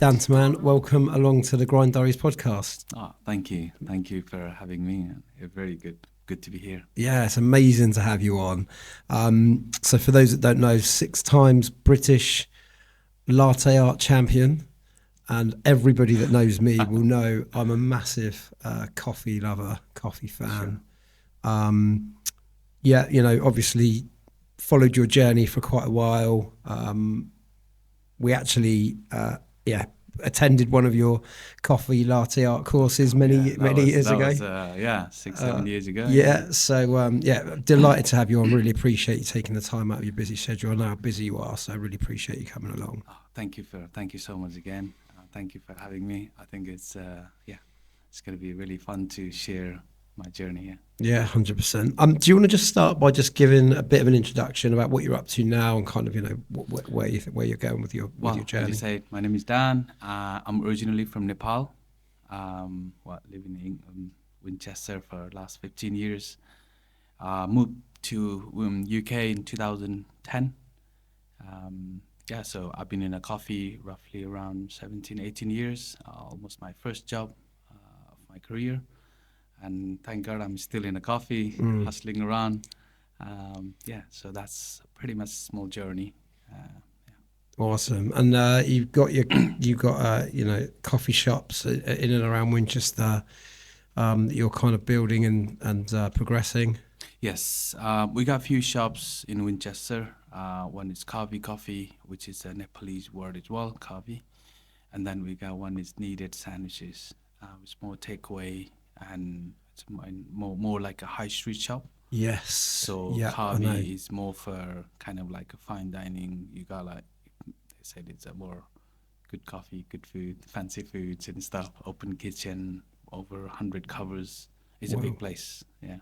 Dhan Tamang, welcome along to the Grind Diaries podcast. Oh, thank you. Thank you for having me. Very good. Good to be here. Yeah, it's amazing to have you on. So for those that don't know, 6 times British latte art champion, and everybody that knows me will know I'm a massive coffee lover, coffee fan. Sure. Yeah, you know, obviously followed your journey for quite a while. We actually, attended one of your coffee latte art courses many years ago. Was, 6-7 years ago. Yeah, so delighted to have you on. Really appreciate you taking the time out of your busy schedule. I know how busy you are, so I really appreciate you coming along. Oh, thank you so much again. Thank you for having me. I think it's going to be really fun to share my journey here. Yeah, 100%. Do you want to just start by just giving a bit of an introduction about what you're up to now and kind of, you know, where you're going with your journey? As you say, my name is Dan. I'm originally from Nepal. Living in Winchester for the last 15 years. Moved to UK in 2010. So I've been in a coffee roughly around 17, 18 years. Almost my first job of my career. And thank God I'm still in a coffee, hustling around. So that's pretty much a small journey. Awesome. And you've got coffee shops in and around Winchester that you're kind of building and progressing. Yes, we got a few shops in Winchester. One is Kavi Coffee, which is a Nepalese word as well, Kavi. And then we got one is Needed Sandwiches. It's more takeaway and it's more like a high street shop. Yes. So Kavi is more for kind of like a fine dining. You got like, they said it's a more good coffee, good food, fancy foods and stuff. Open kitchen, over 100 covers. It's a big place, yeah.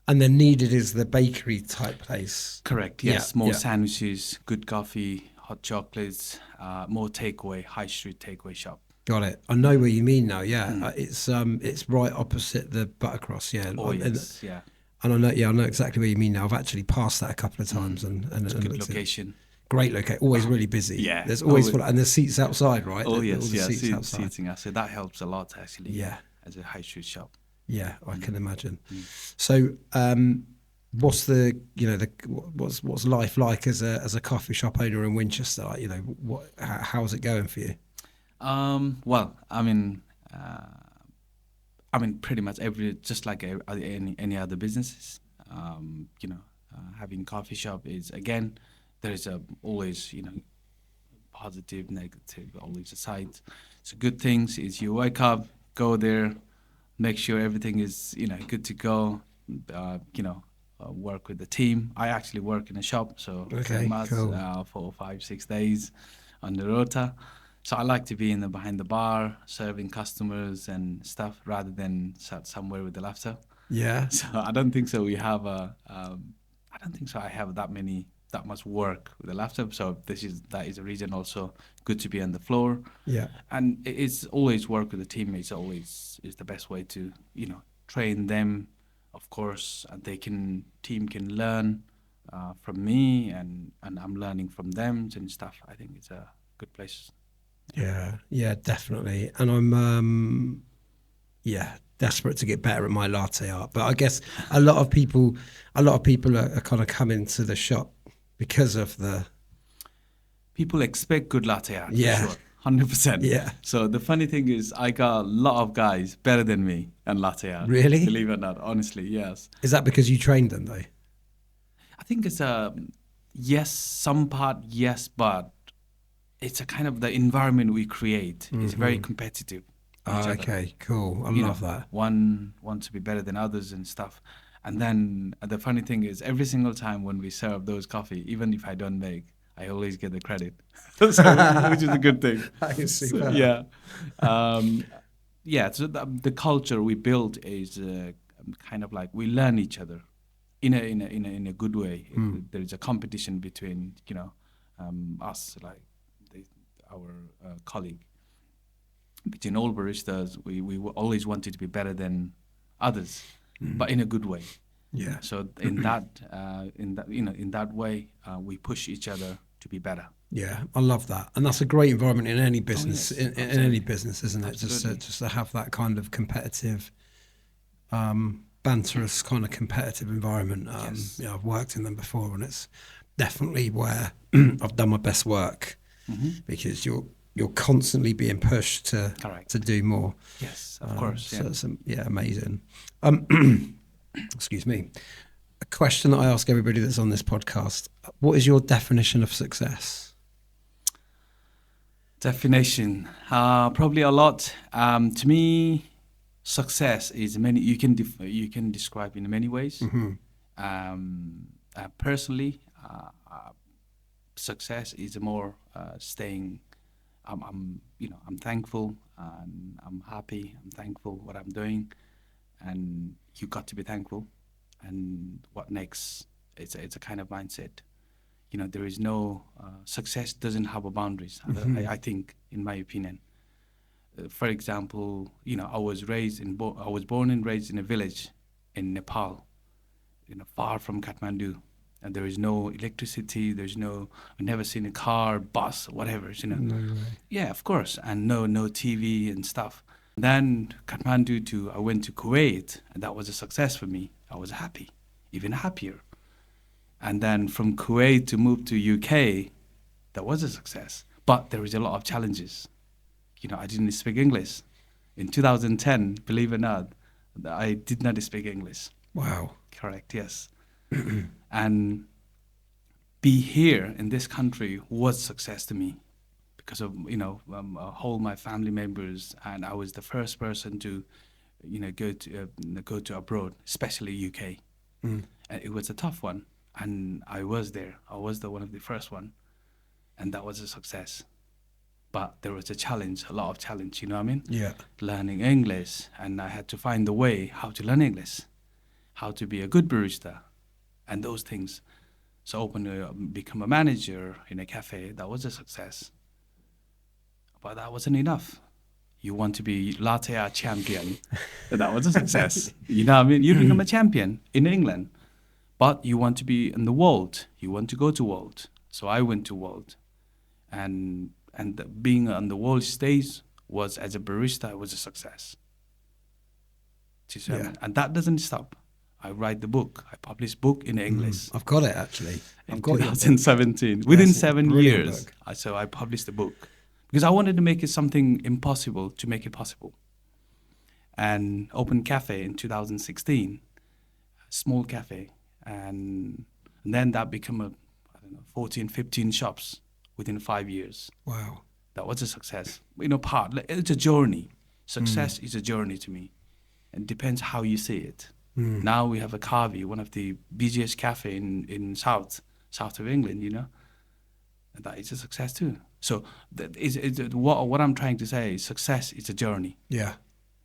And then Needed is the bakery type place. Correct, yes. More sandwiches, good coffee, hot chocolates, more takeaway, high street takeaway shop. Got it. I know where you mean now. Yeah, it's right opposite the Buttercross. Yeah. Oh yes, yeah. And I know exactly where you mean now. I've actually passed that a couple of times and it's a good location. Great location. Always really busy. Yeah. There's always full, and there's seats outside, right? Oh yes, seats outside. Seating outside. That helps a lot actually. Yeah. As a high street shop. Yeah, I can imagine. So, what's what's life like as a coffee shop owner in Winchester? Like, you know, how's it going for you? Pretty much just like any other businesses. Having coffee shop is, again, there is always, positive, negative, always a side. So good things is you wake up, go there, make sure everything is, good to go, work with the team. I actually work in a shop, so okay, cool. 4, 5, 6 days on the rota. So I like to be behind the bar, serving customers and stuff, rather than sat somewhere with the laptop. Yeah. So I don't think so. I don't think so. I have that much work with the laptop. So that is a reason also good to be on the floor. Yeah. And it's always work with the teammates. Always is the best way to train them, of course, and team can learn from me, and I'm learning from them and stuff. I think it's a good place. Yeah, definitely. And I'm, desperate to get better at my latte art. But I guess a lot of people are kind of coming to the shop because of the. People expect good latte art. Yeah. For sure. 100%. Yeah. So the funny thing is, I got a lot of guys better than me in latte art. Really? Believe it or not, honestly, yes. Is that because you trained them though? I think it's yes, some part yes, but it's a kind of the environment we create is very competitive. Okay, cool. I love that. One wants to be better than others and stuff. And then the funny thing is, every single time when we serve those coffee, even if I don't make, I always get the credit, which is a good thing. I can see So, that. Yeah. So the culture we build is kind of like we learn each other in a good way. There is a competition between us, like our colleague. Between all baristas, we always wanted to be better than others, but in a good way. So in that way, we push each other to be better. Yeah, I love that, and that's a great environment in any Oh business. yes, In any absolutely, business, isn't it? absolutely. Just to have that kind of competitive, banterous kind of competitive environment. Yes. Yeah, I've worked in them before, and it's definitely where I've done my best work Mm-hmm. because you're constantly being pushed to Correct. do more. Yes, of course. Yeah. So it's yeah, amazing. Excuse me. A question that I ask everybody that's on this podcast: what is your definition of success? Definition. Probably a lot. To me, success is many. You can describe in many ways. Hmm. Personally, success is more staying. I'm thankful and I'm happy. I'm thankful what I'm doing, and you got to be thankful. And what next? It's a kind of mindset. There is no success doesn't have a boundaries. Hmm. I think, in my opinion. For example, I was born and raised in a village in Nepal, far from Kathmandu, and there is no electricity. I've never seen a car, bus, whatever. No way. Yeah, of course, and no TV and stuff. Then I went to Kuwait, and that was a success for me. I was happy, even happier. And then from Kuwait to move to UK, that was a success. But there is a lot of challenges. I didn't speak English. In 2010, believe it or not, I did not speak English. Wow. Correct, yes. And be here in this country was success to me because of, whole my family members, and I was the first person to, go to abroad, especially UK. Mm. And it was a tough one, and I was there. I was the one of the first one, and that was a success. But there was a lot of challenge, you know what I mean? Yeah. Learning English, and I had to find the way how to learn English, how to be a good barista, and those things. So become a manager in a cafe, that was a success. But that wasn't enough. You want to be latte art champion, that was a success. You know what I mean? You become a champion in England, but you want to be in the world. You want to go to world. So I went to world, and being on the world stage was as a barista was a success. Do you see what I Yeah. mean? And that doesn't stop. I write the book. I publish book in English I've got it actually. I've in got your book. 2017. Yeah, Within it's a 7 years, brilliant book. so I published the book because I wanted to make it something impossible to make it possible. And opened cafe in 2016, a small cafe, and then that became I don't know 14, 15 shops within 5 years. Wow. That was a success. It's a journey. Success is a journey to me. It depends how you see it. Now we have a Carvey, one of the busiest cafe in south of England, and that is a success too. So what I'm trying to say is success is a journey. Yeah.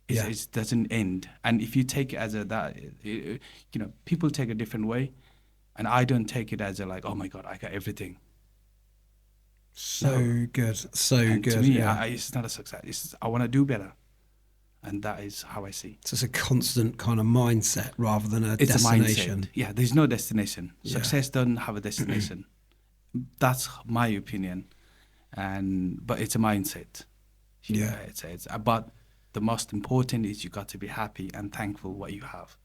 Yeah. It doesn't end. And if you take it as people take a different way, and I don't take it as oh my God, I got everything. So No. good. So And good. to me, yeah. it's not a success. I want to do better, and that is how I see. So it's a constant kind of mindset rather than a It's destination. a mindset. Yeah, there's no destination. Yeah. Success doesn't have a destination. That's my opinion, but it's a mindset. Yeah. But the most important is you got to be happy and thankful what you have.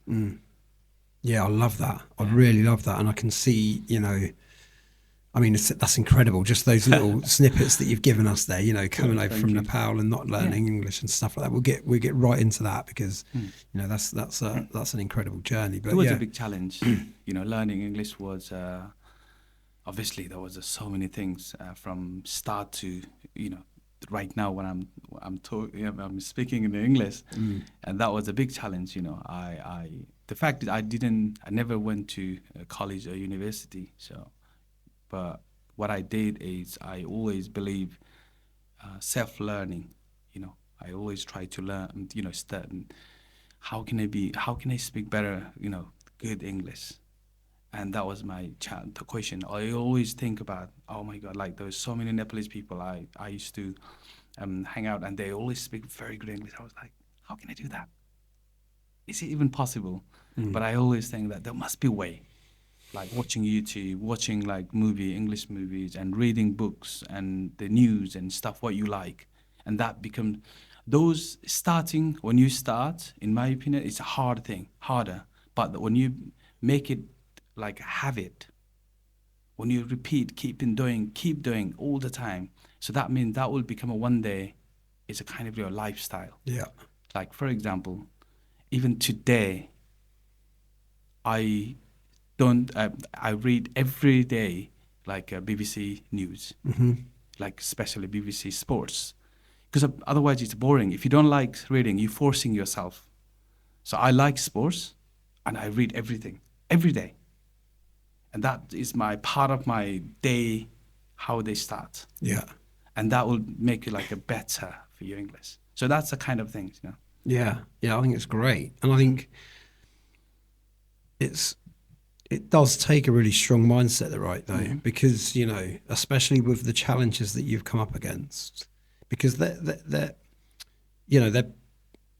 Yeah, I love that. I really love that. And I can see, I mean, that's incredible. Just those little snippets that you've given us there, coming over from Nepal and not learning English and stuff like that. We'll get right into that because, that's an incredible journey. But it was a big challenge. Learning English was obviously there was so many things from start to right now when I'm speaking in English, and that was a big challenge. The fact that I never went to college or university, so. But what I did is I always believe self-learning. I always try to learn. How can I speak better? Good English, and that was the question. I always think about, oh my God, like there's so many Nepalese people I used to hang out, and they always speak very good English. I was like, how can I do that? Is it even possible? But I always think that there must be a way. like watching YouTube, watching like English movies, and reading books and the news and stuff what you like, and that become those starting when you start. In my opinion, it's a hard thing, harder. But when you make it like a habit, when you repeat, keep doing all the time, so that means that will become a one day. It's a kind of your lifestyle. Yeah. Like for example, even today, I don't. I read every day, like BBC News, like especially BBC Sports, because otherwise it's boring. If you don't like reading, you're forcing yourself. So I like sports, and I read everything every day, and that is my part of my day, how they start, Yeah. and that will make you like a better for your English. So that's the kind of things, you know. Yeah. Yeah. I think it's great. And I think it does take a really strong mindset, right, though, because, you know, especially with the challenges that you've come up against, because they're you know,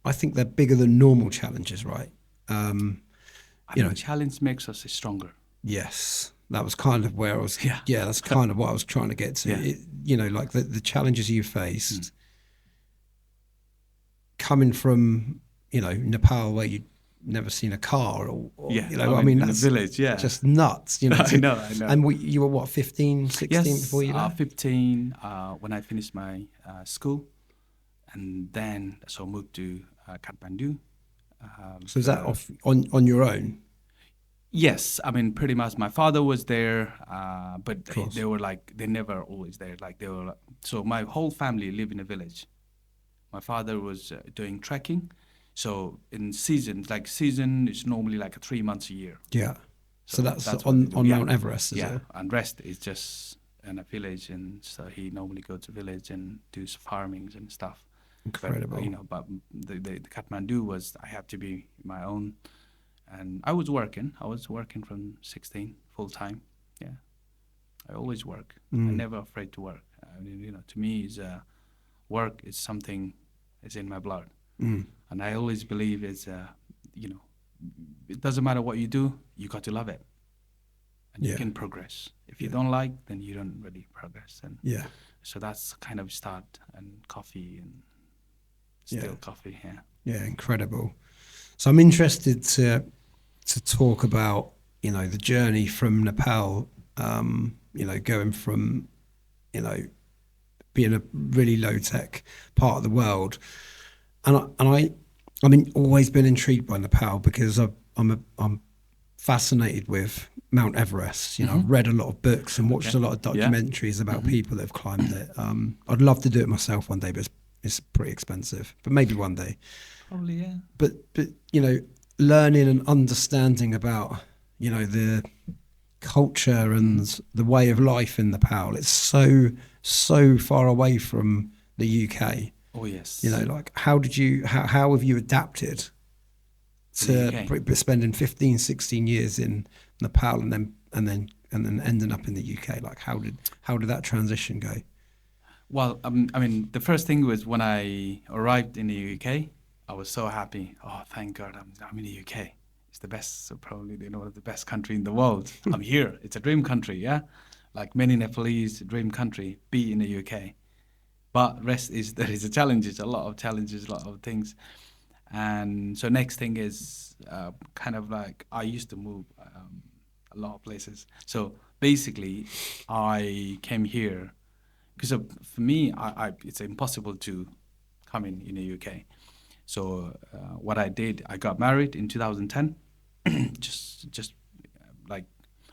I think they're bigger than normal challenges, right? I think challenge makes us stronger. Yes, that was kind of where I was. Yeah. Yeah, that's kind of what I was trying to get to. Yeah. You know, like the challenges you faced coming from, you know, Nepal, where you'd never seen a car, or Yeah, you know, I mean, in that's the village, yeah. just nuts. You know, I know. And you were what, 15, 16 Yes, before you left? 15 when I finished my school, and then so moved to Kathmandu. So is that off on your own? Yes, I mean pretty much. My father was there, but course. they were like they never always there. Like they were. So my whole family live in a village. My father was doing trekking, so in seasons, like season is normally like 3 months a year. Yeah. So that's what on they do. Yeah. Mount Everest, is Yeah, it? and rest is just in a village, and so he normally go to village and do farmings and stuff. Incredible. But, you know, but the Kathmandu was I have to be my own, and I was working. I was working from 16 full time. Yeah, I always work. I'm never afraid to work. I mean, you know, to me, is work is something is in my blood, and I always believe it's you know, it doesn't matter what you do, you got to love it, and you can progress. If you don't like, then you don't really progress. And Yeah. so that's kind of start, and coffee and still coffee. Yeah. Yeah, incredible. So I'm interested to talk about, you know, the journey from Nepal, you know, going from, you know, being a really low tech part of the world, I mean, always been intrigued by Nepal because I'm fascinated with Mount Everest. You know, I've read a lot of books and watched a lot of documentaries about people that have climbed it. I'd love to do it myself one day, but it's pretty expensive. But maybe one day. Probably, yeah. But you know, learning and understanding about, you know, the culture and the way of life in Nepal, it's so far away from the UK. Oh yes. You know, like how have you adapted to spending 15, 16 years in Nepal and then ending up in the UK? Like how did that transition go? Well, I mean, the first thing was when I arrived in the UK, I was so happy. Oh, thank God, I'm in the UK. It's the best, so probably one of the best country in the world. I'm here. It's a dream country, yeah. Like many Nepalese, dream country, be in the UK. But there is a challenges, a lot of challenges, a lot of things. And so next thing is kind of like I used to move a lot of places. So basically, I came here because for me, it's impossible to come in the UK. So what I did, I got married in 2010. just like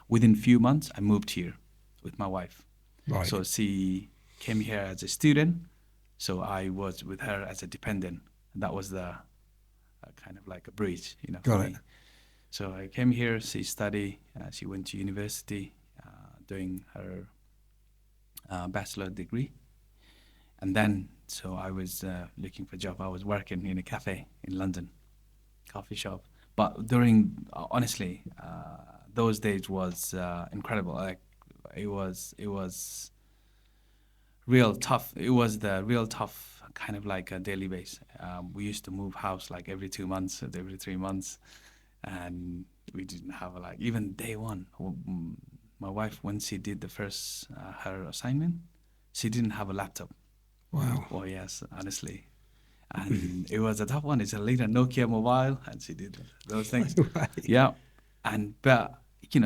within few months, I moved here with my wife. Right. So she came here as a student, so I was with her as a dependent. And that was the kind of like a bridge, you know, for me. So I came here, she studied, she went to university doing her bachelor degree. And then, so I was looking for a job. I was working in a cafe in London, coffee shop. But honestly, those days was incredible. Like it was real tough. It was the real tough kind of like a daily base. We used to move house like every 2 months, every 3 months. and we didn't have like even day one. My wife, when she did the first her assignment, she didn't have a laptop. Wow. Oh yes, honestly, and it was a tough one. It's a later Nokia mobile, and she did those things. Right. Yeah, and but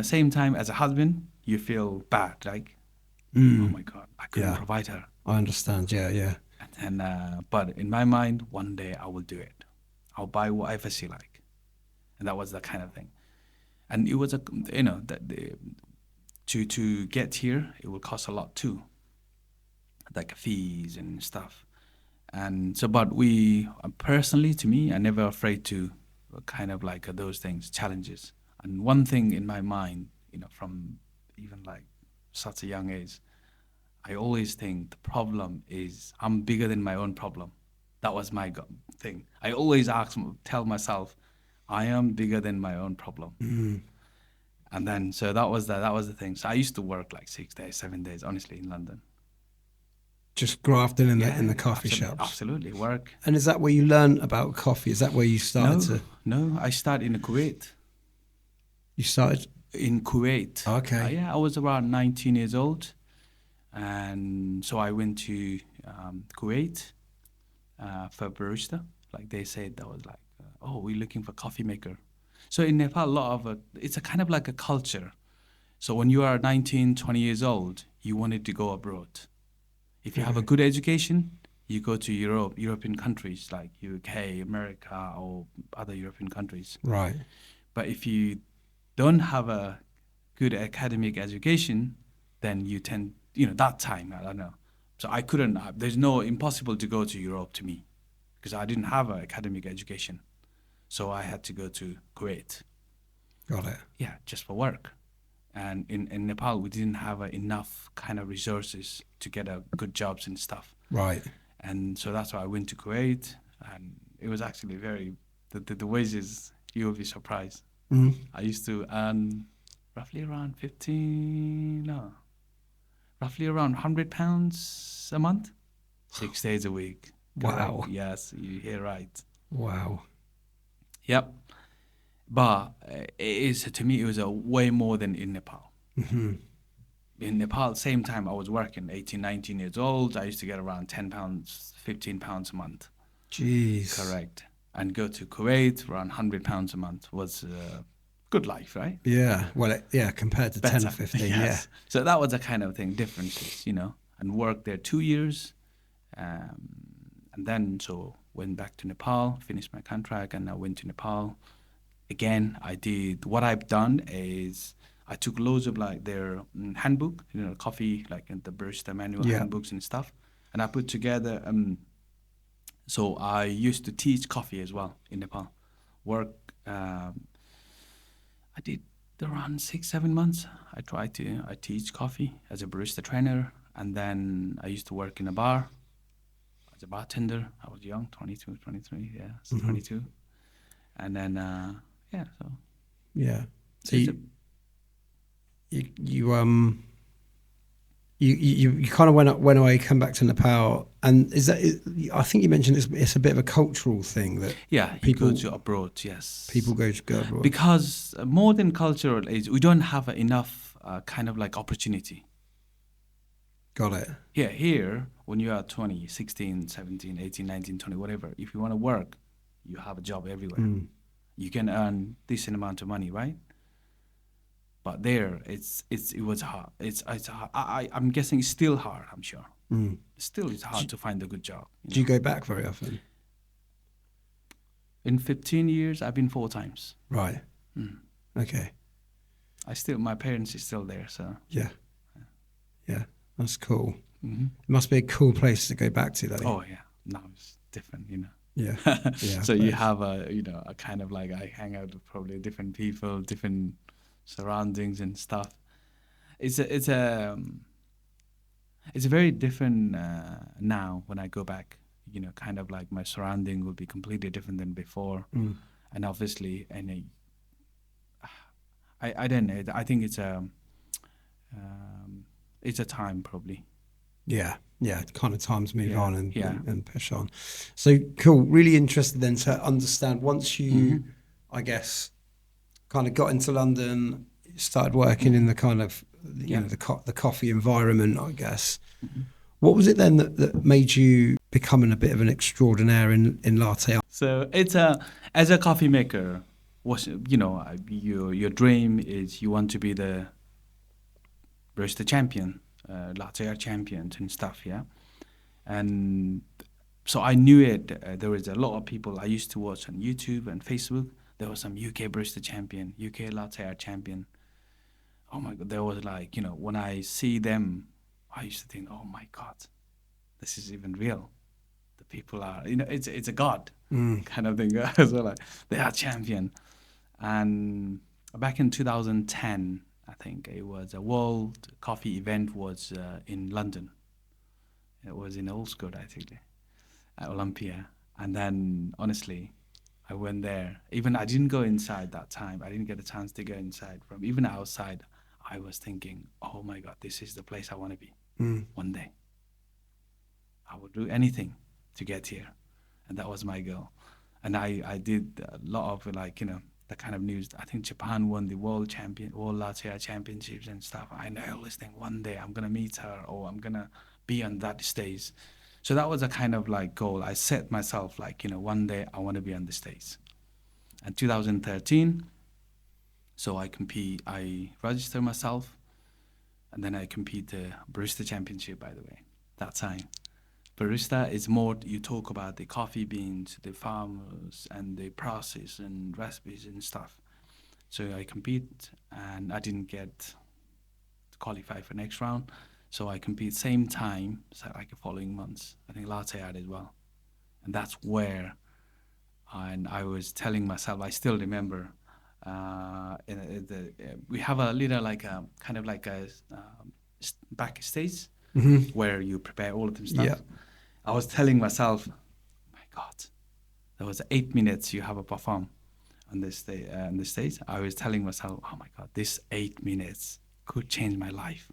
same time as a husband, you feel bad, like oh my God, I couldn't Yeah. provide her. I understand. Yeah, yeah. And but in my mind, one day I will do it. I'll buy whatever she like, and that was the kind of thing. And it was that to get here, it will cost a lot too, like fees and stuff. And so, but we personally, to me, I never afraid to kind of like those things, challenges. And one thing in my mind, from even like such a young age, I always think the problem is I'm bigger than my own problem. That was my thing. I always tell myself, I am bigger than my own problem. And then, so that was the thing. So I used to work like 6 days, 7 days, honestly, in London. Just grafting in the coffee shops. Absolutely, work. And is that where you learn about coffee? Is that where you started to? No, I started in Kuwait. You started in Kuwait. Okay. Yeah, I was around 19 years old, and so I went to Kuwait for barista. Like they said, that was like, oh, we're looking for coffee maker. So in Nepal, a lot of it's a kind of like a culture. So when you are 19, 20 years old, you wanted to go abroad. If you have a good education, you go to European countries like UK, America, or other European countries. Right. But if you don't have a good academic education, then you tend, that time, I don't know. So I couldn't, there's no impossible to go to Europe to me because I didn't have an academic education. So I had to go to Kuwait. Got it. Yeah, just for work. And in Nepal, we didn't have enough kind of resources to get good jobs and stuff. Right. And so that's why I went to Kuwait. And it was actually the wages, you'll be surprised. I used to earn roughly around £100 a month, 6 days a week. Wow. Correct. Yes, you hear right. Wow. Yep. But to me, it was way more than in Nepal. Mm-hmm. In Nepal, same time I was working, 18, 19 years old, I used to get around £10, £15 a month. Jeez. Correct. And go to Kuwait, around £100 a month was good life, right? Yeah. Well, compared to Better. 10 or 15, Yes. yeah. So that was a kind of thing, differences, and worked there 2 years. And then, so went back to Nepal, finished my contract, and I went to Nepal. Again, what I've done is I took loads of like their handbook, coffee, like the barista manual handbooks and stuff. And I put together, so I used to teach coffee as well in Nepal. I did around 6-7 months. I teach coffee as a barista trainer. And then I used to work in a bar as a bartender. I was young, 22, 23, yeah, 22. And then, so. Yeah. So you kind of went away, come back to Nepal, and I think you mentioned it's a bit of a cultural thing that people go to abroad. Yes, people go abroad because more than cultural is we don't have enough kind of like opportunity. Got it. Yeah, here when you are 20, 16, 17, 18, 19, 20, whatever, if you want to work, you have a job everywhere. You can earn decent amount of money, right? But there, it was hard. It's hard. I'm guessing it's still hard. I'm sure. Still, it's hard to find a good job. Do you go back very often? In 15 years, I've been 4 times. Right. Okay. My parents is still there, so. Yeah. That's cool. It must be a cool place to go back to, though. Oh yeah, now it's different, Yeah. So you have a kind of like I hang out with probably different people, different surroundings and stuff. It's a very different now when I go back. Kind of like my surrounding will be completely different than before, and obviously, I don't know. I think it's a time probably. Yeah. Kind of times move on and push on. So cool. Really interested then to understand once you, I guess, kind of got into London, started working in the kind of the coffee environment, I guess. What was it then that made you becoming a bit of an extraordinaire in latte art? So it's as a coffee maker, your dream is you want to be the barista champion, latte art champion and stuff, yeah. And so I knew it. There was a lot of people I used to watch on YouTube and Facebook. There was some UK barista champion, UK latte art champion. Oh my God, there was like, when I see them, I used to think, oh my God, this is even real. The people are, it's a god kind of thing. So like, they are champion. And back in 2010, I think it was a world coffee event was in London. It was in Oxford, I think, at Olympia. And then, honestly, I went there. Even I didn't go inside that time. I didn't get a chance to go inside. From even outside, I was thinking, oh my God, this is the place I want to be one day. I would do anything to get here. And that was my goal. And I did a lot of the kind of news. I think Japan won the world latte art championships and stuff. I always think one day I'm going to meet her or I'm going to be on that stage. So that was a kind of like goal. I set myself one day I want to be on the stage. And 2013, so I register myself, and then I compete the barista championship, by the way, that time. Barista is more, you talk about the coffee beans, the farmers, and the process and recipes and stuff. So I compete, and I didn't get to qualify for next round. So I compete same time, so like the following months. I think latte art as well. And that's where, and I was telling myself, I still remember, we have a little backstage where you prepare all of them stuff. Yeah. I was telling myself, my God, there was 8 minutes you have a perform on this stage. I was telling myself, oh my God, this 8 minutes could change my life.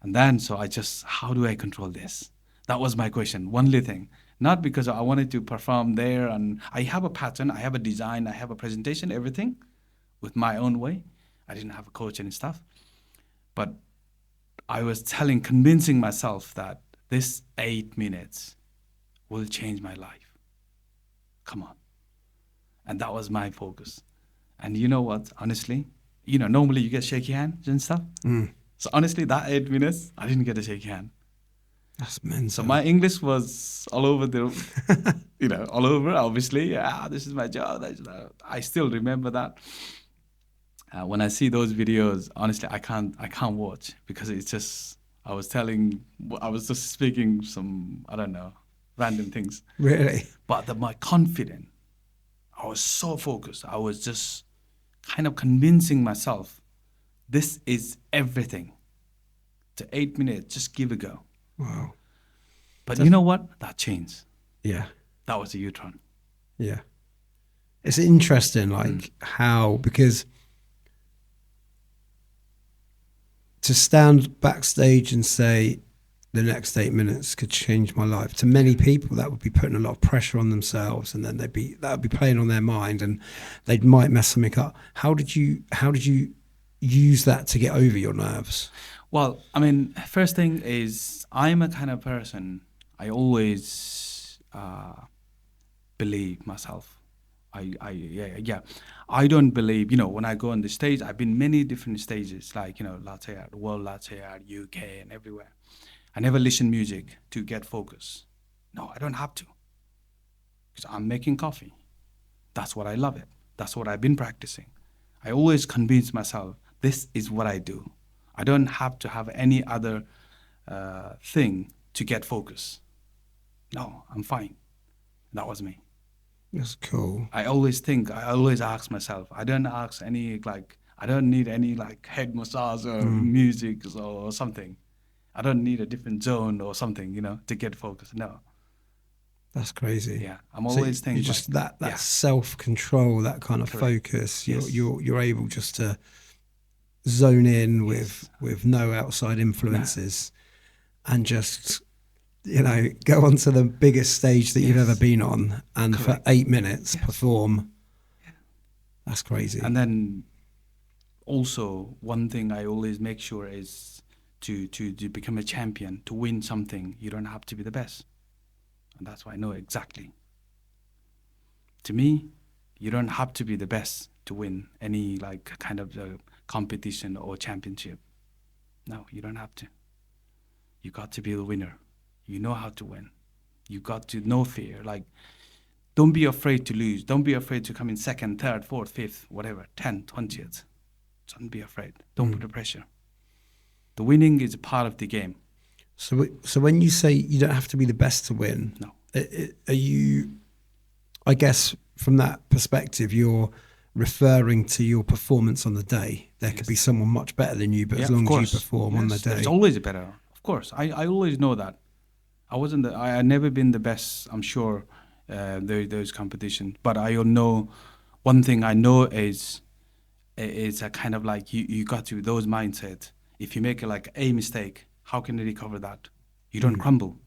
And then, so how do I control this? That was my question, one little thing. Not because I wanted to perform there, and I have a pattern, I have a design, I have a presentation, everything with my own way. I didn't have a coach and stuff. But I was convincing myself that this 8 minutes will change my life. Come on. And that was my focus. And you know what, honestly, normally you get shaky hands and stuff. So honestly, that 8 minutes, I didn't get a shaky hand. That's mental. So my English was all over all over, obviously. Yeah, this is my job. I still remember that. When I see those videos, honestly, I can't watch because it's just, I was just speaking some, I don't know, random things. Really? But my confidence, I was so focused. I was just kind of convincing myself, this is everything. To 8 minutes, just give it a go. Wow. But you know what? That changed. Yeah. That was a U-turn. Yeah. It's interesting, how, because to stand backstage and say the next 8 minutes could change my life, to many people that would be putting a lot of pressure on themselves, and then that would be playing on their mind, and they might mess something up. How did you use that to get over your nerves? Well, I mean, first thing is, I'm a kind of person, I always believe myself. I don't believe, when I go on the stage, I've been many different stages, latte art, world latte art, UK and everywhere. I never listen music to get focus. No, I don't have to. Because I'm making coffee. That's what I love it. That's what I've been practicing. I always convince myself, this is what I do. I don't have to have any other thing to get focus. No, I'm fine. That was me. That's cool. I always ask myself, I don't need any head massage or music or something. I don't need a different zone or something, to get focused. No. That's crazy. Yeah, I'm always thinking. You just that self-control, that kind of focus. Yes. You're able just to zone in with no outside influences, and just go onto the biggest stage that you've ever been on, and for 8 minutes perform That's crazy. And then also one thing I always make sure is to become a champion, to win something, you don't have to be the best. And that's why I know exactly. To me, you don't have to be the best to win any like kind of competition or championship. No, you don't have to. You got to be the winner. You know how to win. You got to no fear. Like, don't be afraid to lose. Don't be afraid to come in second, third, fourth, fifth, whatever, 10th, 20th. Don't be afraid. Don't put the pressure. The winning is a part of the game. So when you say you don't have to be the best to win, No. Are you, I guess from that perspective, you're referring to your performance on the day. There could be someone much better than you, but as long as you perform on the day. There's always a better. Of course. I always know that. I never been the best, I'm sure, those competitions. But I know, one thing I know is a kind of like you got to those mindset. If you make a mistake, how can you recover that? You don't crumble.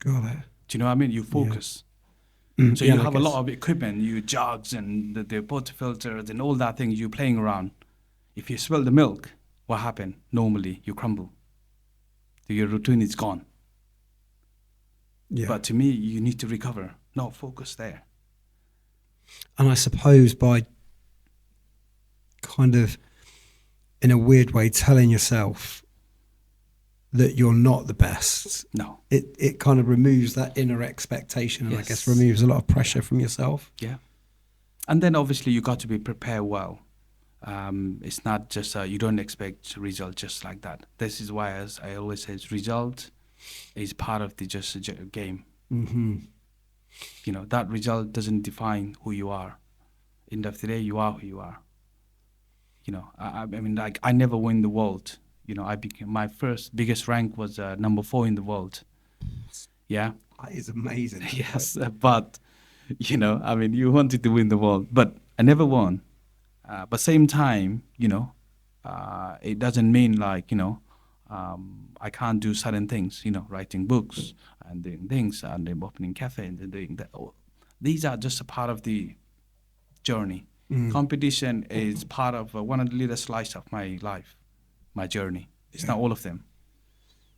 Got it. Do you know what I mean? You focus. So you have a lot of equipment, you jugs and the water filters and all that thing you're playing around. If you spill the milk, what happened? Normally, you crumble. Your routine is gone. Yeah. But to me, you need to recover. No, focus there. And I suppose by kind of, in a weird way, telling yourself that you're not the best, No. it kind of removes that inner expectation and I guess removes a lot of pressure from yourself. Yeah. And then obviously you got to be prepared well. It's not just you don't expect result just like that. This is why, as I always say, result is part of the just game. Mm-hmm. You know, that result doesn't define who you are. End of the day, you are who you are. You know, I mean, like, I never win the world. You know, my first biggest rank was number 4 in the world. Yeah. That is amazing. Yes, but, you know, I mean, you wanted to win the world, but I never won. But same time, you know, it doesn't mean like, you know, I can't do certain things, you know, writing books and doing things and then opening cafe and doing that. These are just a part of the journey. Competition is part of one of the little slice of my life, my journey. It's not all of them.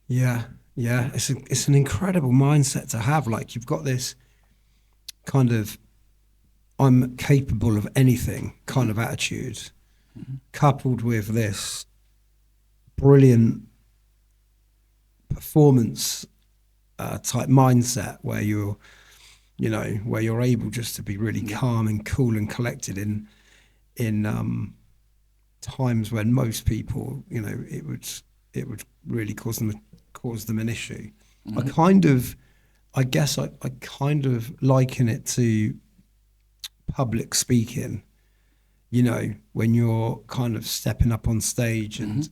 Yeah. It's an incredible mindset to have. Like, you've got this kind of I'm capable of anything kind of attitude, coupled with this brilliant performance type mindset where you're able just to be really calm and cool and collected in times when most people, you know, it would really cause them an issue. I kind of liken it to public speaking, you know, when you're kind of stepping up on stage and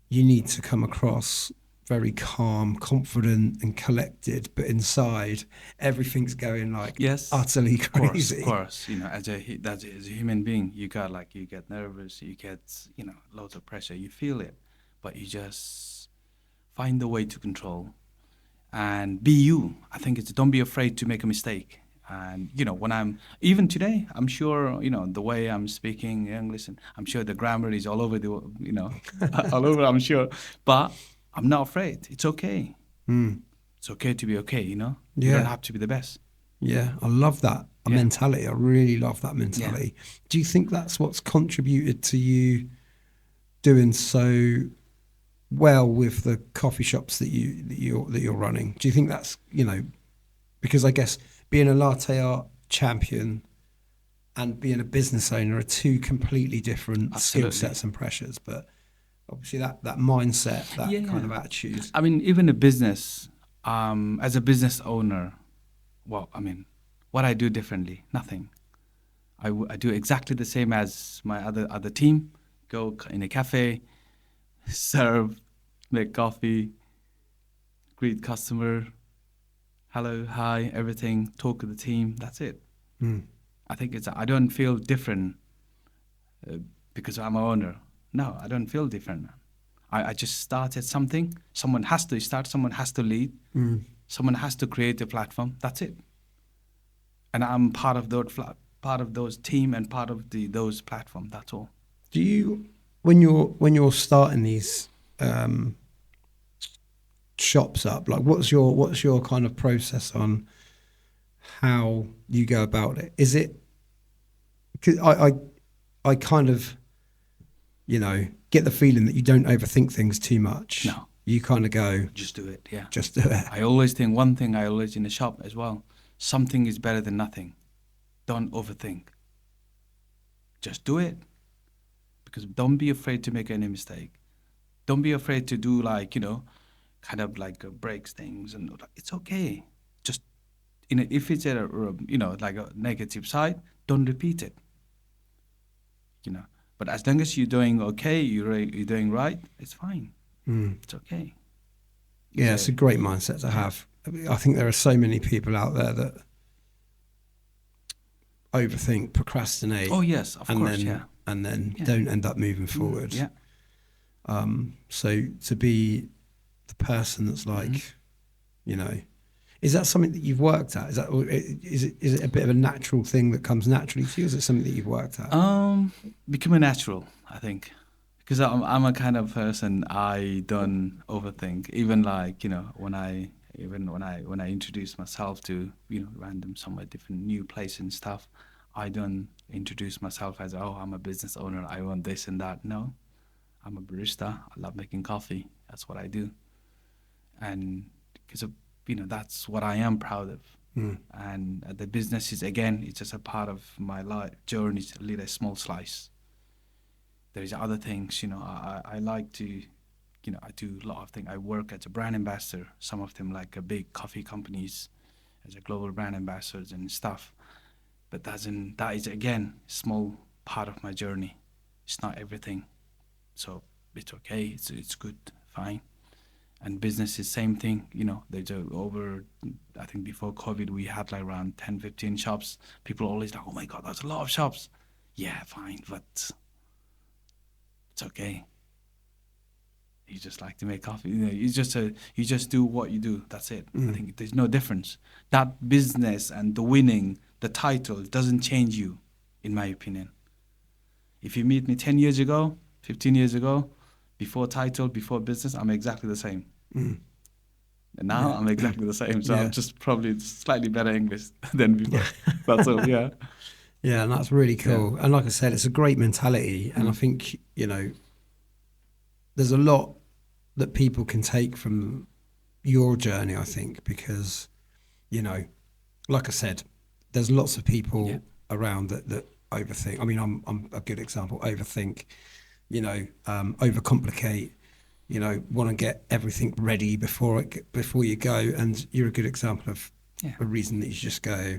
you need to come across very calm, confident and collected, but inside everything's going like utterly crazy. Of course, you know, as a human being, you get nervous, you get, you know, loads of pressure, you feel it, but you just find the way to control and be you. I think it's don't be afraid to make a mistake. And, you know, when even today, I'm sure, you know, the way I'm speaking English, and I'm sure the grammar is all over you know, all over, I'm sure. But I'm not afraid. It's okay. It's okay to be okay, you know? Yeah. You don't have to be the best. Yeah, I love that mentality. I really love that mentality. Yeah. Do you think that's what's contributed to you doing so well with the coffee shops that you're running? Do you think that's, you know, because I guess being a latte art champion and being a business owner are two completely different skill sets and pressures, but obviously that mindset, that kind of attitude. I mean, even a business, as a business owner, well, I mean, what I do differently, nothing. I do exactly the same as my other team. Go in a cafe, serve, make coffee, greet customer, hello, hi, everything, talk to the team. That's it. I think I don't feel different because I'm an owner. No, I don't feel different. I just started something. Someone has to start. Someone has to lead. Someone has to create a platform. That's it. And I'm part of that part of those team and part of those platform. That's all. Do you, when you're starting these shops up, like what's your kind of process on how you go about it? Is it, 'cause I kind of, get the feeling that you don't overthink things too much. No. You kind of go, Just do it. Yeah. just do it. I always think one thing. I always in the shop as well. Something is better than nothing. Don't overthink. Just do it. Because don't be afraid to make any mistake. Don't be afraid to do kind of breaks things, and it's okay. Just if it's like a negative side, don't repeat it. But as long as you're doing okay, you're doing right, it's fine. It's okay. Yeah, it's a great mindset to have. I think there are so many people out there that overthink, procrastinate. Oh yes, of course, and then don't end up moving forward. Yeah. So to be the person that's like, is that something that you've worked at? Is it a bit of a natural thing that comes naturally to you? Is it something that you've worked at? Becoming natural, I think, because I'm a kind of person, I don't overthink. Even when I introduce myself to random somewhere different new place and stuff, I don't introduce myself as I'm a business owner, I want this and that. No, I'm a barista. I love making coffee. That's what I do, and because of that's what I am proud of. And the business is, again, it's just a part of my life journey to lead a small slice. There's other things, I like to, I do a lot of things. I work as a brand ambassador, some of them like big coffee companies as a global brand ambassadors and stuff. But that is, again, small part of my journey. It's not everything. So it's okay, it's good, fine. And business is same thing, there's I think before COVID, we had around 10, 15 shops. People always like, oh my God, that's a lot of shops. Yeah, fine, but it's okay. You just like to make coffee. You just do what you do. That's it. I think there's no difference. That business and the winning, the title doesn't change you, in my opinion. If you meet me 10 years ago, 15 years ago, before title, before business, I'm exactly the same. And now I'm exactly the same. So I'm just probably slightly better English than before. That's all, yeah. Yeah, and that's really cool. And like I said, it's a great mentality. And I think, there's a lot that people can take from your journey, I think, because, like I said, there's lots of people around that overthink. I mean, I'm a good example, overthink, overcomplicate, want to get everything ready before you go. And you're a good example of a reason that you just go,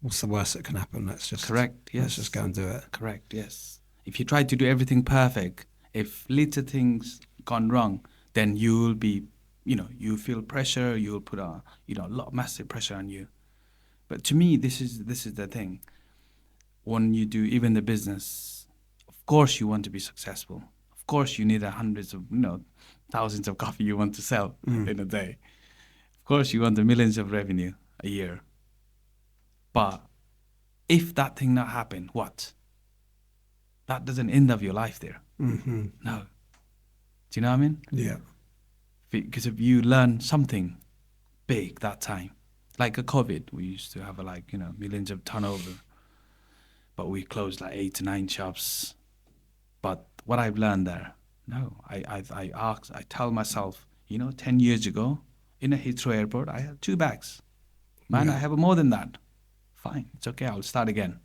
what's the worst that can happen? Let's just Let's just go and do it. Correct. Yes. If you try to do everything perfect, if little things gone wrong, then you will be, you feel pressure. You will put a lot of massive pressure on you. But to me, this is the thing. When you do even the business, of course you want to be successful. Of course you need hundreds of, thousands of coffee you want to sell in a day. Of course you want the millions of revenue a year. But if that thing not happen, what? That doesn't end of your life there. Mm-hmm. No. Do you know what I mean? Yeah. Because if you learn something big that time, like a COVID, we used to have millions of turnover, but we closed 8 to 9 shops. But what I've learned there, I tell myself, 10 years ago in a Heathrow airport, I had 2 bags. Man, I have more than that. Fine, it's okay. I'll start again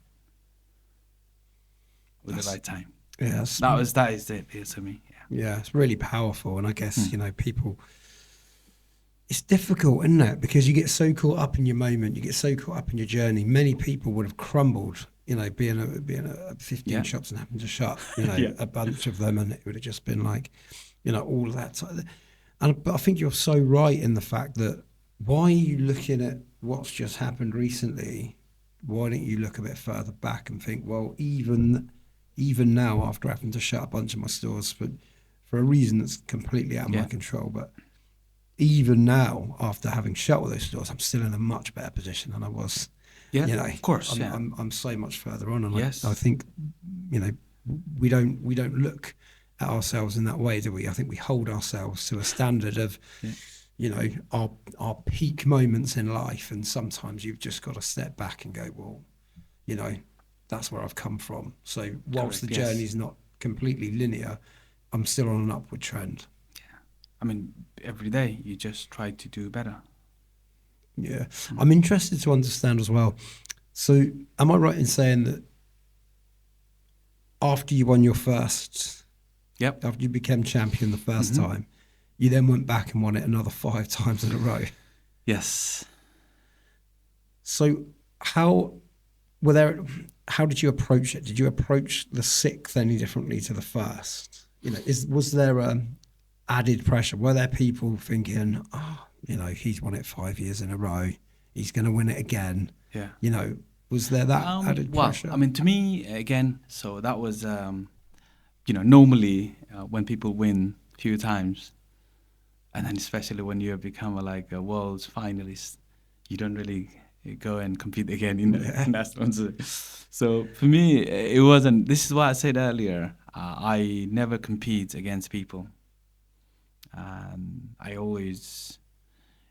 with the right time. Yeah, that is it. It's for me. Yeah, it's really powerful, and I guess people. It's difficult, isn't it? Because you get so caught up in your moment, you get so caught up in your journey. Many people would have crumbled, being at 15 shops and having to shut, a bunch of them, and it would have just been all of that. But I think you're so right in the fact that why are you looking at what's just happened recently? Why don't you look a bit further back and think, well, even now, after having to shut a bunch of my stores for a reason that's completely out of my control, but even now, after having shut all those stores, I'm still in a much better position than I was Yeah, You know, of course. I'm Yeah. I'm so much further on, and Yes. I think, you know, we don't look at ourselves in that way, do we? I think we hold ourselves to a standard of, Yeah. you know, our peak moments in life, and sometimes you've just got to step back and go, well, you know, that's where I've come from. So whilst the Correct. Yes. journey's not completely linear, I'm still on an upward trend. I mean, every day you just try to do better. Yeah. I'm interested to understand as well. So am I right in saying that after you won your first, Yep. after you became champion the first Mhm. time, you then went back and won it another 5 times in a row? Yes. So how were there? How did you approach it? Did you approach the sixth any differently to the first? You know, was there added pressure? Were there people thinking, oh, you know, he's won it 5 years in a row, he's going to win it again? Yeah. You know, was there that added Well, pressure? I mean, to me, again, so that was, normally when people win a few times, and then especially when you have become like a world's finalist, you don't really go and compete again, Yeah. in that one. So for me, it wasn't. This is why I said earlier. I never compete against people. I always,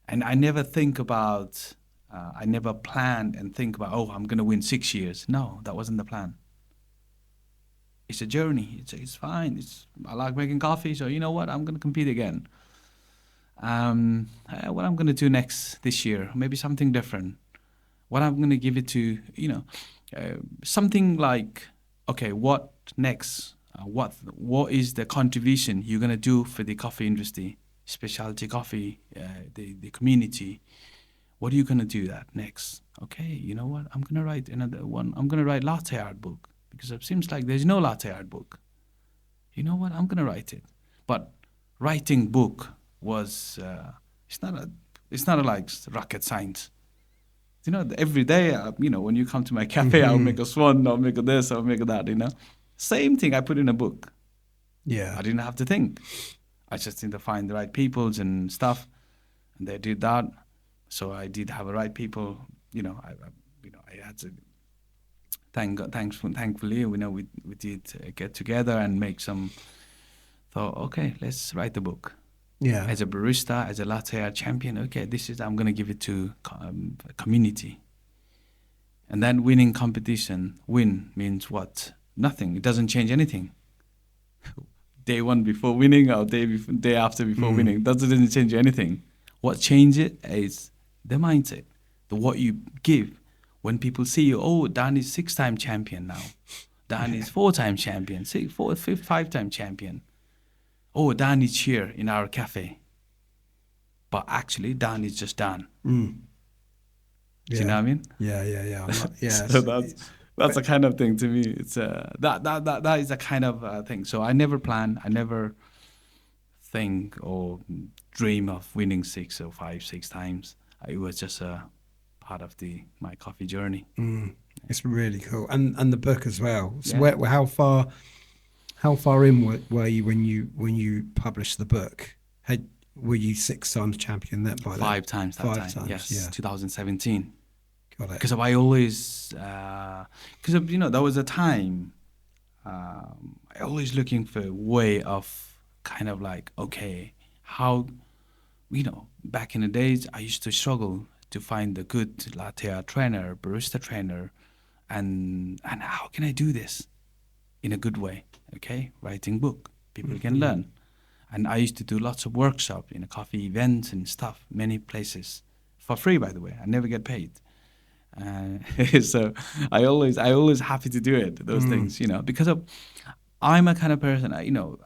and I never think about. I never plan and think about. Oh, I'm gonna win 6 years. No, that wasn't the plan. It's a journey. It's fine. I like making coffee, so you know what? I'm gonna compete again. What I'm gonna do next this year? Maybe something different. What I'm gonna give it to, something like, okay, what next? What is the contribution you're gonna do for the coffee industry, specialty coffee, the community? What are you gonna do that next? Okay, you know what? I'm gonna write another one. I'm gonna write latte art book because it seems like there's no latte art book. You know what? I'm gonna write it. But writing book was it's not a like rocket science. Every day, when you come to my cafe, I'll make a swan, I'll make a this, I'll make a that. Same thing I put in a book. Yeah. I didn't have to think. I just need to find the right peoples and stuff, and they did that. So I did have the right people. I had to thankfully, we did get together and make some. Thought, okay, let's write the book. Yeah. As a barista, as a latte art champion, okay, I'm gonna give it to a community. And then winning competition, win means what? Nothing. It doesn't change anything. Day one before winning or day after before winning, doesn't change anything. What changes it is the mindset, the what you give. When people see you, oh, Dan is 6-time champion now. Dan is 4-time champion, 5-time champion. Oh, Dan is here in our cafe. But actually, Dan is just Dan. Yeah. Do you know what I mean? Yeah. Yeah. So that's the kind of thing to me. It's that is a kind of thing. So I never plan. I never think or dream of winning 6 times. It was just a part of my coffee journey. It's really cool, and the book as well. So Yeah. how far in were you when you published the book? Were you 6 times champion then by then? 5 times that 5 time. times, Yes, yeah. 2017. Got it. Because I always, there was a time I always looking for a way of kind of like, okay, how, back in the days, I used to struggle to find a good latte art trainer, barista trainer, and how can I do this in a good way? Okay, writing book, people can learn. And I used to do lots of workshops in coffee events and stuff, many places, for free, by the way. I never get paid. So I always happy to do it, those things, because I'm a kind of person, there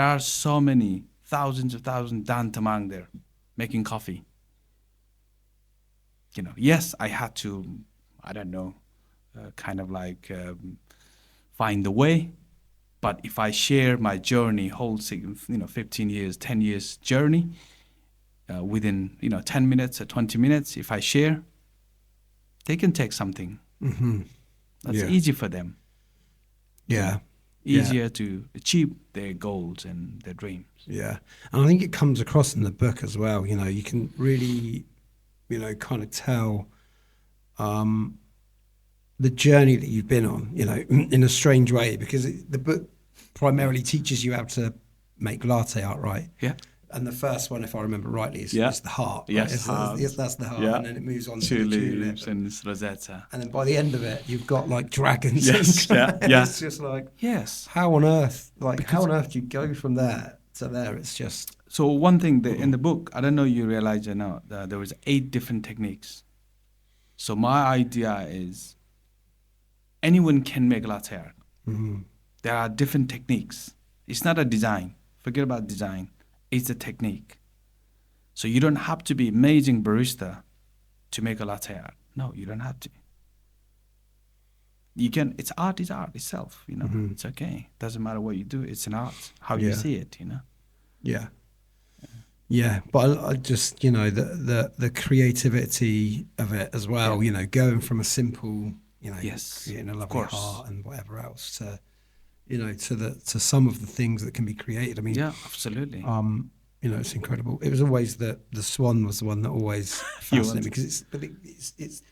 are so many thousands of thousands Dhan Tamang there making coffee. Yes, I had to, I don't know, kind of like find the way. But if I share my journey, whole 15 years, 10 years journey, within 10 minutes or 20 minutes, if I share, they can take something. That's Yeah. easy for them. Yeah. Easier to achieve their goals and their dreams. Yeah. And I think it comes across in the book as well. You can really, kind of tell the journey that you've been on, in a strange way, because the book primarily teaches you how to make latte art, right? Yeah. And the first one, if I remember rightly, is the heart. Yes, right? heart. That's the heart, Yeah. and then it moves on to the tulip, and Rosetta. and then by the end of it, you've got like dragons. Yes, and yeah. It's just like, Yes. how on earth do you go from there to there? It's just So one thing in the book, I don't know you realize or not, there was 8 different techniques. So my idea is anyone can make latte art. There are different techniques. It's not a design. Forget about design. It's a technique. So you don't have to be amazing barista to make a latte art. No, you don't have to. You can. It's art is art itself. It's okay. Doesn't matter what you do. It's an art. How you see it. Yeah. Yeah, but I just the creativity of it as well. Going from a simple creating a lovely heart and whatever else to to some of the things that can be created. I mean, yeah, absolutely. It's incredible. It was always the swan was the one that always fascinated me, because it's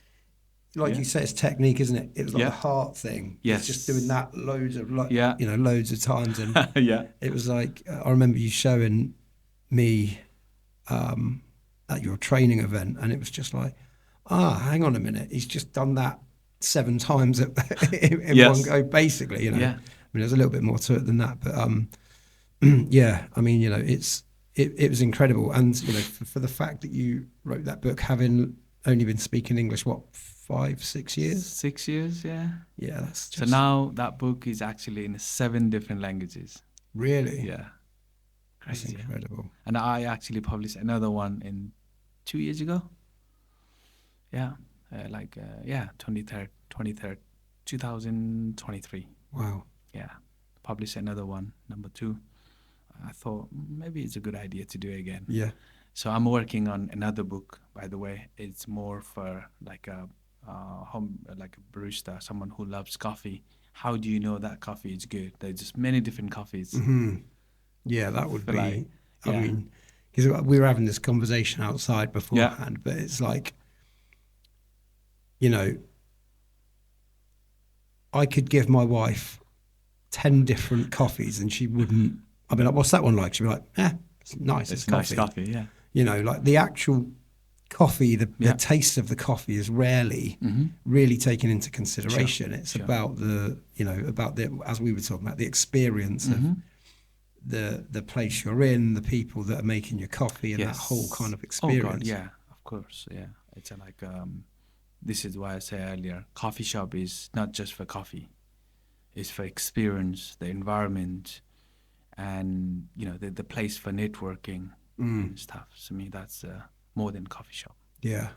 like you say, it's technique, isn't it? It was like the heart thing. Yes. It's just doing that loads of times, and Yeah. it was like I remember you showing me at your training event, and it was just like, hang on a minute, he's just done that 7 times in one go, basically. Yeah. I mean, there's a little bit more to it than that, but yeah, I mean, it was incredible, and for the fact that you wrote that book having only been speaking English 5-6 years. 6 years, yeah. Yeah, that's just... So now that book is actually in 7 different languages. Really? Yeah. Crazy. That's incredible. And I actually published another one in 2 years ago. Yeah. 23rd, 2023. Wow. Yeah. Published another one, number 2. I thought maybe it's a good idea to do it again. Yeah. So I'm working on another book, by the way. It's more for like a barista, someone who loves coffee. How do you know that coffee is good? There's just many different coffees. Mm-hmm. Yeah, that would be... I mean, because we were having this conversation outside beforehand, but it's like, I could give my wife 10 different coffees and she wouldn't... I'd be like, what's that one like? She'd be like, it's nice. It's coffee. Nice coffee, yeah. Like the actual coffee, the taste of the coffee is rarely really taken into consideration. It's about the, as we were talking about, the experience of the place you're in, the people that are making your coffee, and that whole kind of experience. Oh God, yeah, of course, yeah. It's like, this is why I say earlier, coffee shop is not just for coffee. It's for experience, the environment, and the place for networking and stuff. To me, that's more than coffee shop. Yeah,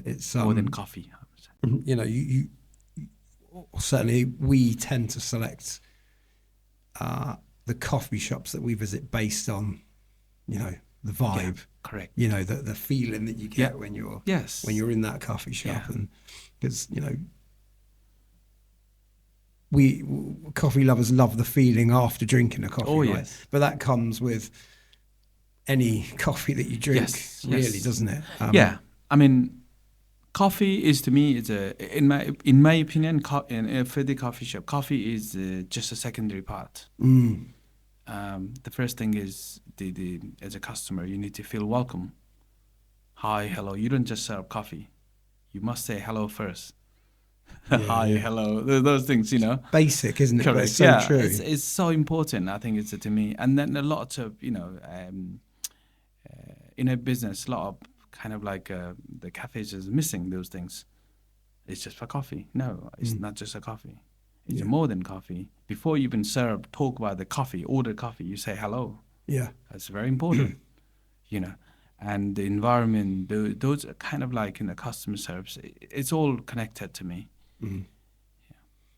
it's more than coffee. I would say. You certainly, we tend to select the coffee shops that we visit based on the vibe. Yeah, correct. The feeling that you get when you're in that coffee shop, and because we coffee lovers love the feeling after drinking a coffee. Oh, right? yes. But that comes with any coffee that you drink, really, doesn't it? Yeah, I mean, coffee is, to me, it's in my opinion, for the coffee shop, coffee is just a secondary part. The first thing is the as a customer, you need to feel welcome. Hi, hello. You don't just serve coffee. You must say hello first. Hi, hello. Those things, Basic, isn't it? Correct. But it's so true. It's so important. I think it's to me. And then a lot of in a business, a lot of kind of like the cafes is missing those things. It's just for coffee. No, it's not just a coffee. It's more than coffee. Before you even talk about the coffee, order coffee, you say hello. Yeah. That's very important, And the environment, those are kind of like in the customer service. It's all connected to me.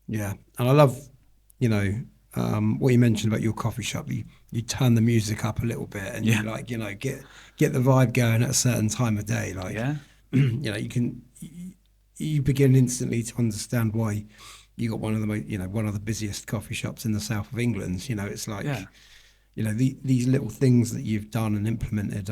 Yeah. And I love, what you mentioned about your coffee shop. You turn the music up a little bit and you like, get the vibe going at a certain time of day. Like, you begin instantly to understand why you got one of the busiest coffee shops in the south of England. It's like, these little things that you've done and implemented,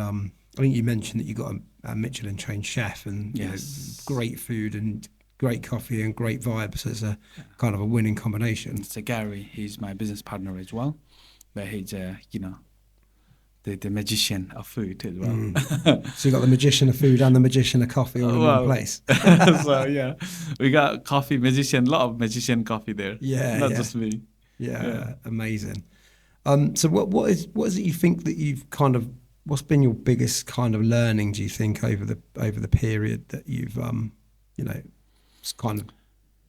I think you mentioned that you got a Michelin trained chef, and you know, Yes. great food and great coffee and great vibes. So it's a kind of a winning combination. So Gary, he's my business partner as well, but he's you know, the magician of food as well. So you got the magician of food and the magician of coffee all in one Wow. place. So yeah, we got coffee magician, lot of magician coffee there. Yeah, Not yeah. just me. Yeah, amazing. So what is it you think that you've kind of, what's been your biggest kind of learning, do you think, over the period that you've you know, it's kind of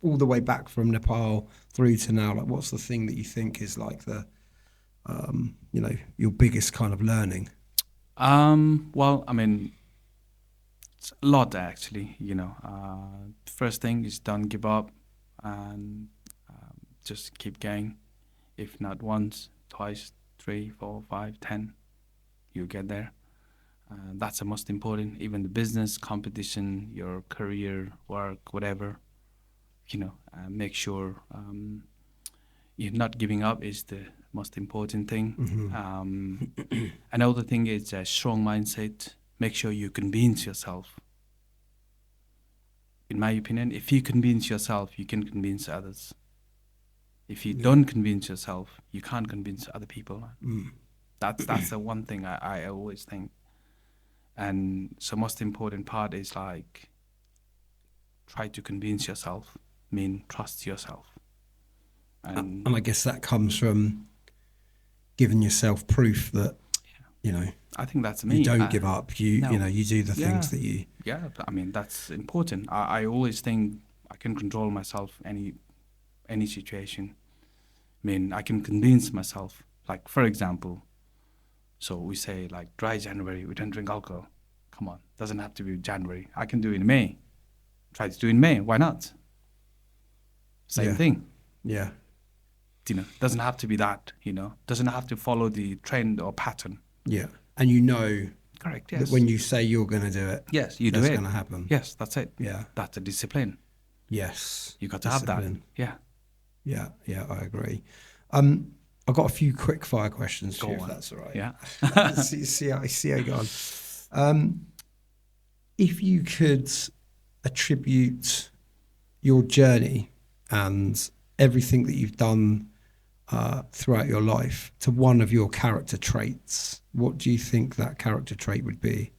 all the way back from Nepal through to now? Like, what's the thing that you think is like the you know, your biggest kind of learning? Well, I mean, it's a lot actually. You know, first thing is don't give up, and just keep going. If not once, twice, 3, 4, 5, 10, you get there. That's the most important. Even the business, competition, your career, work, whatever. You know, make sure you're not giving up is the most important thing. Another thing is a strong mindset. Make sure you convince yourself. In my opinion, if you convince yourself, you can convince others. If you don't convince yourself, you can't convince other people. That's the one thing I always think. And so most important part is like try to convince yourself. Mean trust yourself. And I guess that comes from giving yourself proof that, you know, I think that's me. you don't give up. You no. you know, you do the things that you. Yeah, I mean that's important. I always think I can control myself any situation. I mean I can convince myself. Like for example, so we say like dry January we don't drink alcohol. Come on, doesn't have to be January. I can do it in May. Try to do it in May. Why not? Same thing. Yeah. You know, doesn't have to be that. You know, doesn't have to follow the trend or pattern. Yeah. And you know, correct. that Yes. when you say you're going to do it, yes, you do that's it. going to happen. Yes, that's it. Yeah. That's a discipline. Yes. You got to have that. Discipline. Yeah. Yeah. Yeah. I agree. I've got a few quick fire questions for you, if that's all right. Yeah. see how you go on. If you could attribute your journey and everything that you've done throughout your life to one of your character traits, what do you think that character trait would be?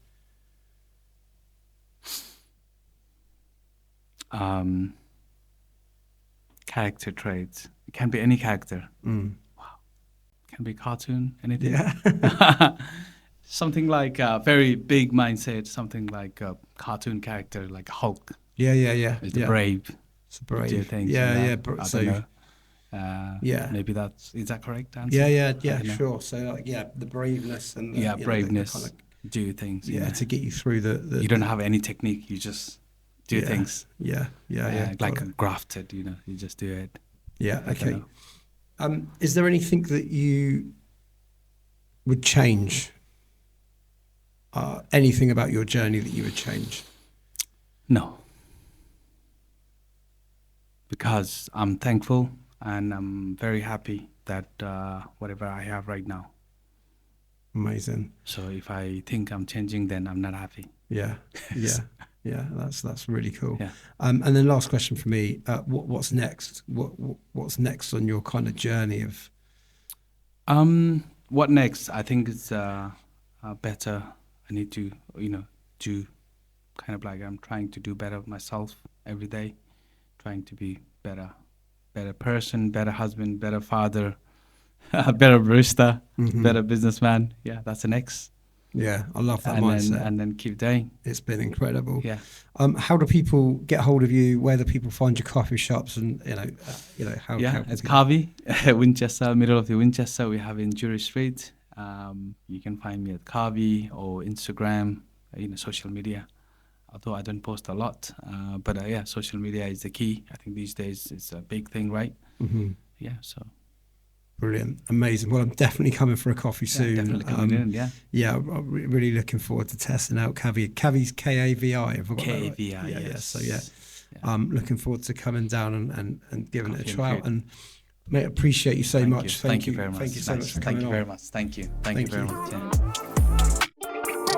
Character traits. It can be any character. Wow. Can be cartoon, anything. Yeah. Something like a very big mindset, something like a cartoon character, like Hulk. Yeah. Is the brave. It's brave. Do things, Yeah. you know? Yeah. I So don't know. yeah. Maybe is that correct answer? Yeah. I don't know. Sure. So like, yeah, the braveness and the, you know, braveness. the kind of, do things. yeah, You know? to get you through the You don't have any technique. You just do things. Yeah. Like grafted. You know, you just do it. Yeah. I don't Okay. know. Is there anything that you would change? Anything about your journey that you would change? No. Because I'm thankful and I'm very happy that whatever I have right now. Amazing. So if I think I'm changing, then I'm not happy. Yeah. That's really cool. Yeah. And then last question for me: what's next? What's next on your kind of journey of? What next? I think it's better. I need to, you know, do kind of like I'm trying to do better myself every day, trying to be better person, better husband, better father, better barista, better businessman. Yeah, that's the next. Yeah, I love that and mindset. And then keep doing. It's been incredible. Yeah. How do people get hold of you? Where do people find your coffee shops? And how? Yeah, how it's people- Carvey, Winchester, middle of the Winchester. We have in Jury Street. You can find me at Carvey or Instagram, social media. Although I don't post a lot, but social media is the key. I think these days it's a big thing, right? Yeah, so. Brilliant, amazing. Well, I'm definitely coming for a coffee soon. Definitely coming in, yeah. Yeah, I'm really looking forward to testing out Cavi. Cavi's Kavi. Have I got that right? K-A-V-I, Yeah. yes. So I'm looking forward to coming down and giving it a Coffee and try out. food. And mate, appreciate you so much. Thank you very much. Thank you so much for coming Thank you on. very much. Thank you. Thank you very you. much. Yeah.